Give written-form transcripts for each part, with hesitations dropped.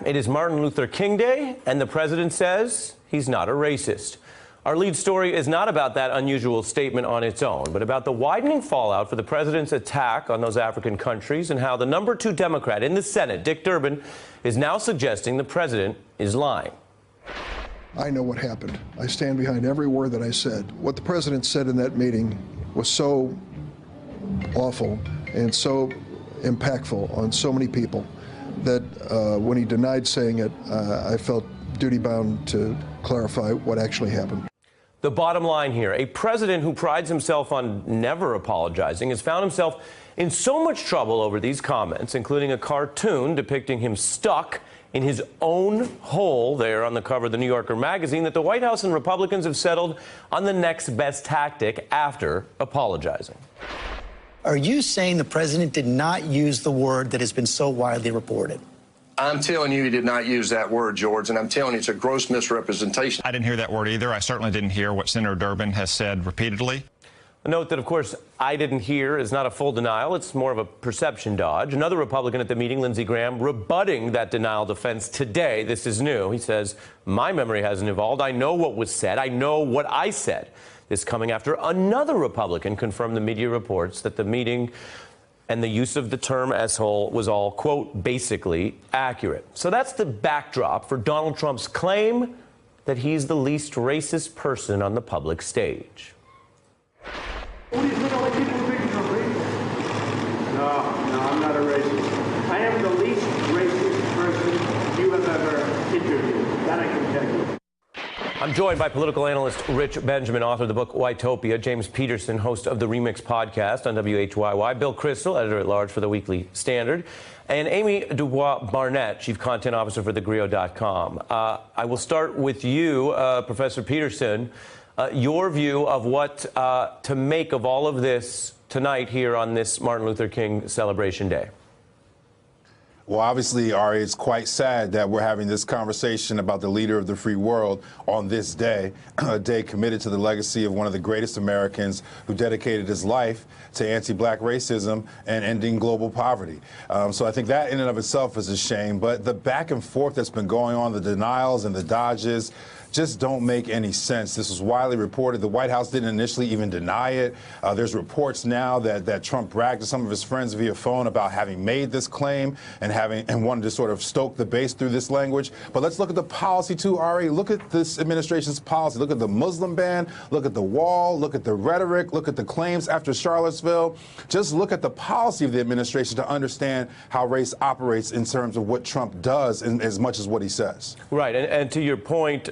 It is Martin Luther King Day, and the president says he's not a racist. Our lead story is not about that unusual statement on its own, but about the widening fallout for the president's attack on those African countries and how the number 2 Democrat in the Senate, Dick Durbin, is now suggesting the president is lying. I know what happened. I stand behind every word that I said. What the president said in that meeting was so awful and so impactful on so many people that when he denied saying it, I felt duty-bound to clarify what actually happened. The bottom line here, a president who prides himself on never apologizing has found himself in so much trouble over these comments, including a cartoon depicting him stuck in his own hole there on the cover of the New Yorker magazine, that the White House and Republicans have settled on the next best tactic after apologizing. Are you saying the president did not use the word that has been so widely reported? I'm telling you he did not use that word, George, and I'm telling you it's a gross misrepresentation. I didn't hear that word either. I certainly didn't hear what Senator Durbin has said repeatedly. A note that, of course, I didn't hear is not a full denial. It's more of a perception dodge. Another Republican at the meeting, Lindsey Graham, rebutting that denial defense today. This is new. He says, my memory hasn't evolved. I know what was said. I know what I said. This coming after another Republican confirmed the media reports that the meeting and the use of the term asshole was all, quote, basically accurate. So that's the backdrop for Donald Trump's claim that he's the least racist person on the public stage. What do you think all the people who think you're racist? No, I'm not a racist. I am the least racist person you have ever interviewed. That I can tell you. I'm joined by political analyst Rich Benjamin, author of the book WHITOPIA, James Peterson, host of the Remix podcast on WHYY, Bill Kristol, editor-at-large for the Weekly Standard, and Amy Dubois Barnette, chief content officer for the Grio.com. I will start with you, Professor Peterson. Your view of what to make of all of this tonight here on this Martin Luther King Celebration Day. Well, obviously, Ari, it's quite sad that we're having this conversation about the leader of the free world on this day, a day committed to the legacy of one of the greatest Americans who dedicated his life to anti-black racism and ending global poverty. So I think that in and of itself is a shame. But the back and forth that's been going on, the denials and the dodges, just don't make any sense. This was widely reported. The White House didn't initially even deny it. There's reports now that Trump bragged to some of his friends via phone about having made this claim and wanted to sort of stoke the base through this language. But let's look at the policy too, Ari. Look at this administration's policy. Look at the Muslim ban. Look at the wall. Look at the rhetoric. Look at the claims after Charlottesville. Just look at the policy of the administration to understand how race operates in terms of what Trump does as much as what he says. Right. And to your point,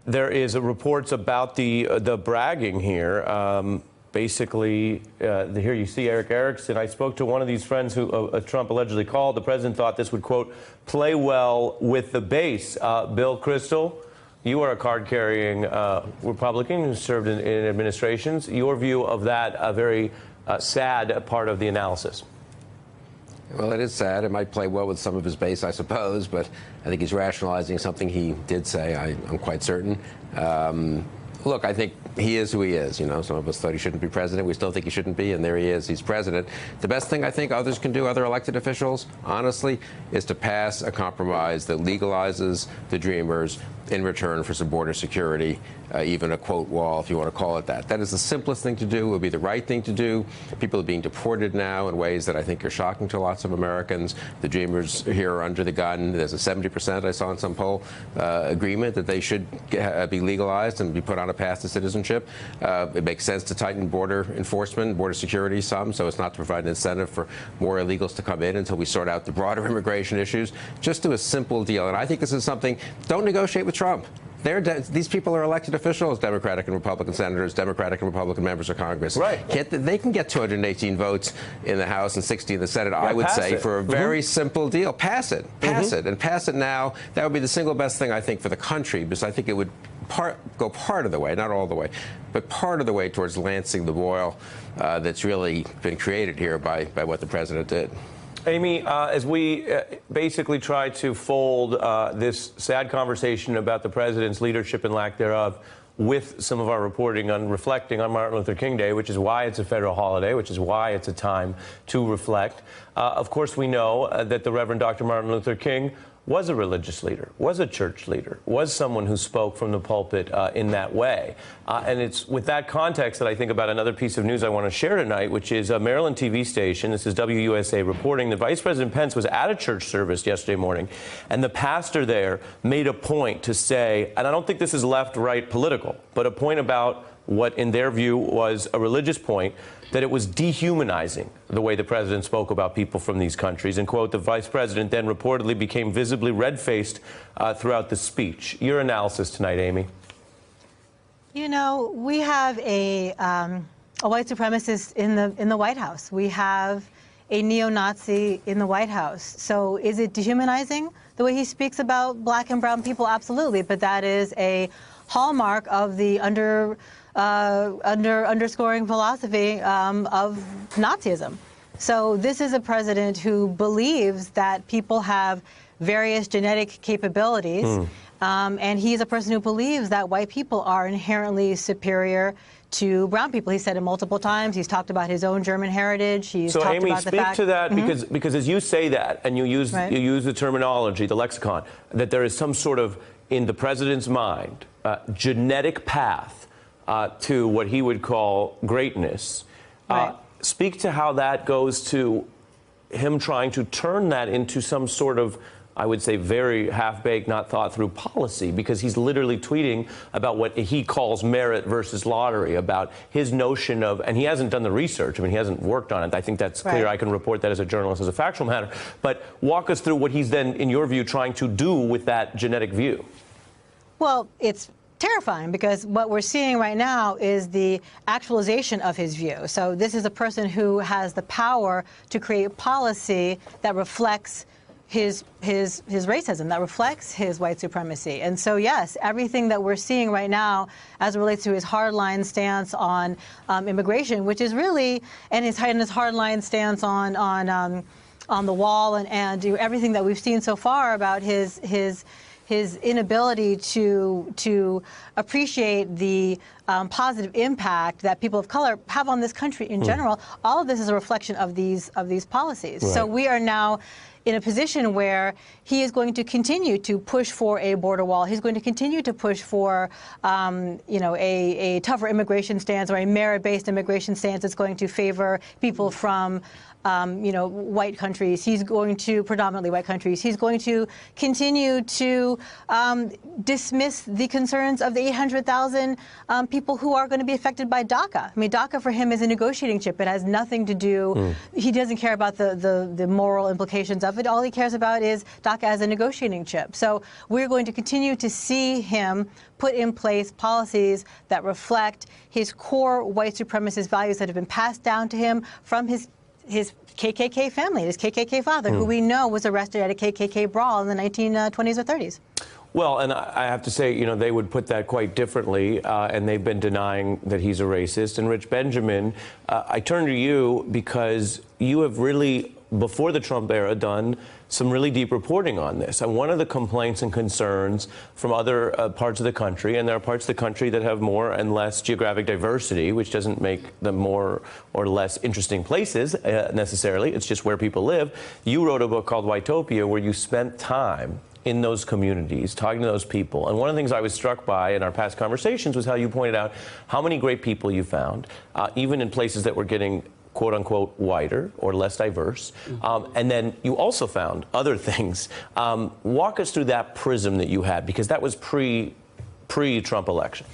there is reports about the bragging here. Basically, here you see Eric Erickson. I spoke to one of these friends who Trump allegedly called. The president thought this would, quote, play well with the base. Bill Kristol, you are a card-carrying Republican who served in administrations. Your view of that, a very sad part of the analysis. Well, it is sad. It might play well with some of his base, I suppose, but I think he's rationalizing something he did say, I'm quite certain. Look, I think he is who he is. You know, some of us thought he shouldn't be president. We still think he shouldn't be, and there he is. He's president. The best thing I think others can do, other elected officials, honestly, is to pass a compromise that legalizes the Dreamers in return for some border security, even a quote wall, if you want to call it that. That is the simplest thing to do. It would be the right thing to do. People are being deported now in ways that I think are shocking to lots of Americans. The Dreamers here are under the gun. There's a 70%, I saw in some poll, agreement that they should be legalized and be put on a path to citizenship. It makes sense to tighten border enforcement, border security some, so it's not to provide an incentive for more illegals to come in until we sort out the broader immigration issues. Just do a simple deal. And I think this is something, don't negotiate with Trump. These people are elected officials, Democratic and Republican senators, Democratic and Republican members of Congress. Right. They can get 218 votes in the House and 60 in the Senate, I would say, for a very simple deal. Pass it. Pass it. And pass it now. That would be the single best thing, I think, for the country, because I think it would go part of the way, not all the way, but part of the way towards lancing the boil that's really been created here by what the president did. Amy, as we basically try to fold this sad conversation about the president's leadership and lack thereof with some of our reporting on reflecting on Martin Luther King Day, which is why it's a federal holiday, which is why it's a time to reflect. Of course, we know that the Reverend Dr. Martin Luther King was a religious leader, was a church leader, was someone who spoke from the pulpit in that way. And it's with that context that I think about another piece of news I want to share tonight, which is a Maryland TV station, this is WUSA, reporting that Vice President Pence was at a church service yesterday morning, and the pastor there made a point to say, and I don't think this is left-right political, but a point about what in their view was a religious point, that it was dehumanizing the way the president spoke about people from these countries. And, quote, the vice president then reportedly became visibly red-faced throughout the speech. Your analysis tonight, Amy. You know, we have a white supremacist in the White House. We have a neo-Nazi in the White House. So is it dehumanizing the way he speaks about black and brown people? Absolutely. But that is a hallmark of the underscoring philosophy of Nazism. So this is a president who believes that people have various genetic capabilities, and he's a person who believes that white people are inherently superior to brown people. He said it multiple times. He's talked about his own German heritage. He's so, talked Amy, about the speak fact, to that because as you say that and you use the terminology, the lexicon, that there is some sort of, in the president's mind, genetic path to what he would call greatness. Speak to how that goes to him trying to turn that into some sort of, I would say, very half-baked, not thought-through policy, because he's literally tweeting about what he calls merit versus lottery, about his notion of, and he hasn't done the research. I mean, he hasn't worked on it. I think that's clear. I can report that as a journalist, as a factual matter. But walk us through what he's then, in your view, trying to do with that genetic view. Well, it's terrifying because what we're seeing right now is the actualization of his view. So this is a person who has the power to create policy that reflects his racism, that reflects his white supremacy. And so, yes, everything that we're seeing right now as it relates to his hardline stance on immigration, which is really, and his hardline stance on the wall and everything that we've seen so far about his inability to appreciate the positive impact that people of color have on this country in general. All of this is a reflection of these policies. So we are now in a position where he is going to continue to push for a border wall. He's going to continue to push for, a tougher immigration stance or a merit-based immigration stance that's going to favor people from white countries. He's going to, predominantly white countries, he's going to continue to dismiss the concerns of the 800,000 people who are going to be affected by DACA. I mean, DACA for him is a negotiating chip. It has nothing to do, he doesn't care about the moral implications of it. All he cares about is DACA as a negotiating chip. So we're going to continue to see him put in place policies that reflect his core white supremacist values that have been passed down to him from his KKK family, his KKK father, who we know was arrested at a KKK brawl in the 1920s or 30s. Well, and I have to say, they would put that quite differently, and they've been denying that he's a racist. And Rich Benjamin, I turn to you because you have really, before the Trump era, done some really deep reporting on this. And one of the complaints and concerns from other parts of the country, and there are parts of the country that have more and less geographic diversity, which doesn't make them more or less interesting places necessarily. It's just where people live. You wrote a book called WHITOPIA where you spent time in those communities, talking to those people. And one of the things I was struck by in our past conversations was how you pointed out how many great people you found, even in places that were getting quote unquote whiter or less diverse. And then you also found other things. Walk us through that prism that you had, because that was pre-Trump election.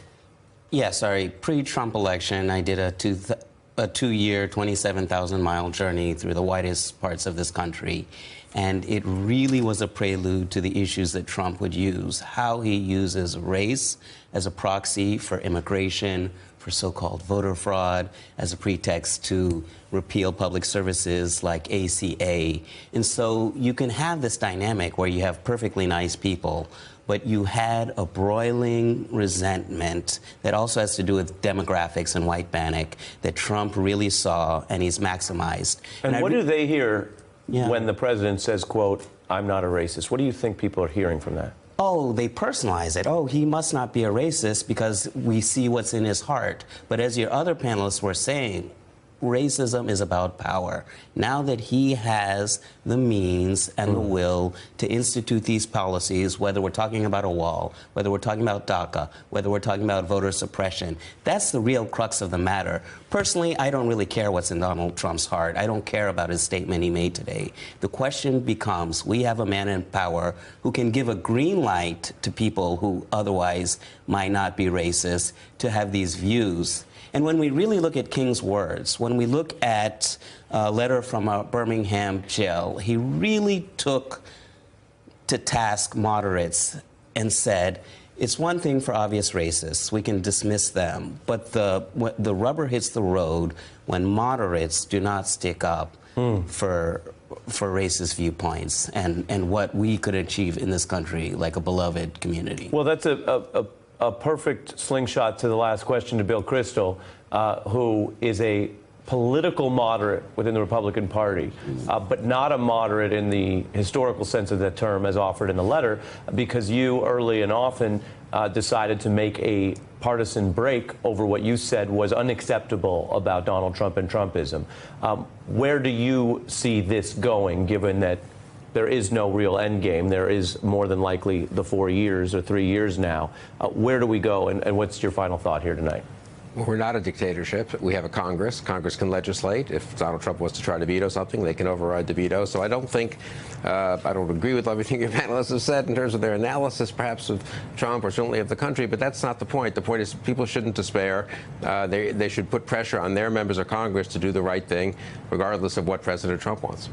Yes, sorry, pre-Trump election, I did a two-year, 27,000-mile journey through the whitest parts of this country. And it really was a prelude to the issues that Trump would use, how he uses race as a proxy for immigration, for so-called voter fraud, as a pretext to repeal public services like ACA. And so you can have this dynamic where you have perfectly nice people, but you had a broiling resentment that also has to do with demographics and white panic that Trump really saw, and he's maximized. And what do they hear when the president says, quote, "I'm not a racist"? What do you think people are hearing from that? Oh, they personalize it. Oh, he must not be a racist because we see what's in his heart. But as your other panelists were saying, racism is about power. Now that he has the means and the will to institute these policies, whether we're talking about a wall, whether we're talking about DACA, whether we're talking about voter suppression, that's the real crux of the matter. Personally, I don't really care what's in Donald Trump's heart. I don't care about his statement he made today. The question becomes, we have a man in power who can give a green light to people who otherwise might not be racist to have these views. And when we really look at King's words, when we look at a letter from a Birmingham jail, he really took to task moderates and said, it's one thing for obvious racists, we can dismiss them, but the rubber hits the road when moderates do not stick up for racist viewpoints and what we could achieve in this country like a beloved community. Well, that's a perfect slingshot to the last question to Bill Kristol, who is a political moderate within the Republican Party, but not a moderate in the historical sense of that term as offered in the letter, because you early and often decided to make a partisan break over what you said was unacceptable about Donald Trump and Trumpism. Where do you see this going, given that there is no real end game? There is more than likely the 4 years or 3 years now. Where do we go, and what's your final thought here tonight? Well, we're not a dictatorship. We have a Congress. Congress can legislate. If Donald Trump wants to try to veto something, they can override the veto. So I don't think, I don't agree with everything your panelists have said in terms of their analysis, perhaps, of Trump or certainly of the country, but that's not the point. The point is people shouldn't despair. They should put pressure on their members of Congress to do the right thing, regardless of what President Trump wants.